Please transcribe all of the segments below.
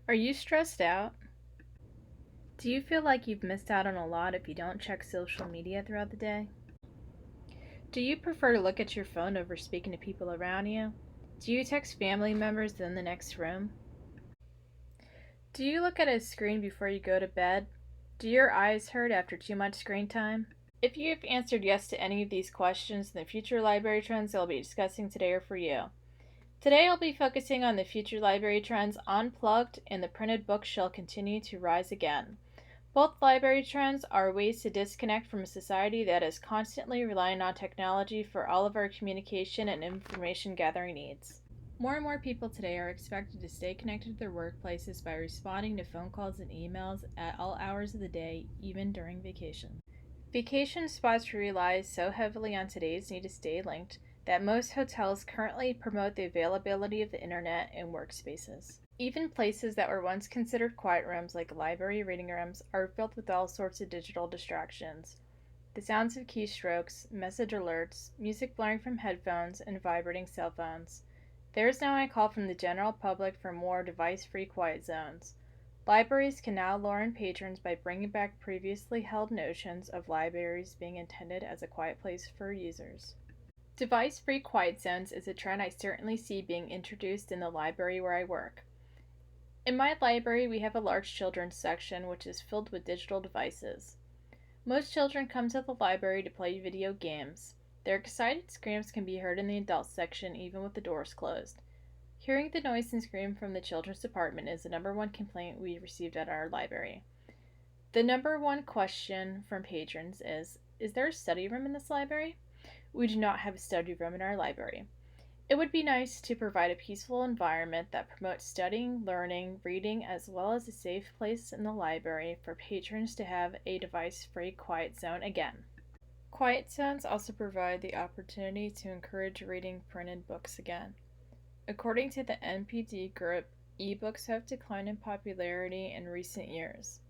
Are you stressed out? Do you feel like you've missed out on a lot if you don't check social media throughout the day? Do you prefer to look at your phone over speaking to people around you? Do you text family members in the next room? Do you look at a screen before you go to bed? Do your eyes hurt after too much screen time? If you have answered yes to any of these questions, then the future library trends I'll be discussing today are for you. Today I'll be focusing on the future library trends Unplugged and the printed book shall continue to rise again. Both library trends are ways to disconnect from a society that is constantly relying on technology for all of our communication and information gathering needs. More and more people today are expected to stay connected to their workplaces by responding to phone calls and emails at all hours of the day, even during vacation. Vacation spots rely so heavily on today's need to stay linked that most hotels currently promote the availability of the internet in workspaces. Even places that were once considered quiet rooms, like library reading rooms, are filled with all sorts of digital distractions. The sounds of keystrokes, message alerts, music blaring from headphones, and vibrating cell phones. There is now a call from the general public for more device-free quiet zones. Libraries can now lure in patrons by bringing back previously held notions of libraries being intended as a quiet place for users. Device-free quiet zones is a trend I certainly see being introduced in the library where I work. In my library, we have a large children's section which is filled with digital devices. Most children come to the library to play video games. Their excited screams can be heard in the adult section even with the doors closed. Hearing the noise and scream from the children's department is the number one complaint we received at our library. The number one question from patrons is there a study room in this library? We do not have a study room in our library. It would be nice to provide a peaceful environment that promotes studying, learning, reading, as well as a safe place in the library for patrons to have a device-free quiet zone again. Quiet zones also provide the opportunity to encourage reading printed books again. According to the NPD group, ebooks have declined in popularity in recent years.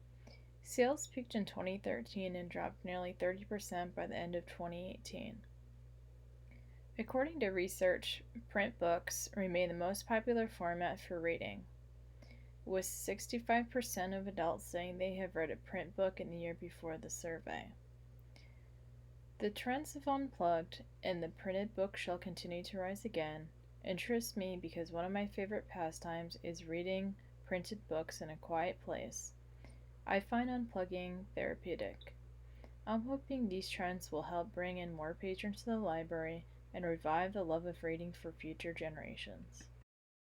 Sales peaked in 2013 and dropped nearly 30% by the end of 2018. According to research, print books remain the most popular format for reading, with 65% of adults saying they have read a print book in the year before the survey. The trends of Unplugged and the printed book shall continue to rise again interest me because one of my favorite pastimes is reading printed books in a quiet place. I find unplugging therapeutic. I'm hoping these trends will help bring in more patrons to the library and revive the love of reading for future generations.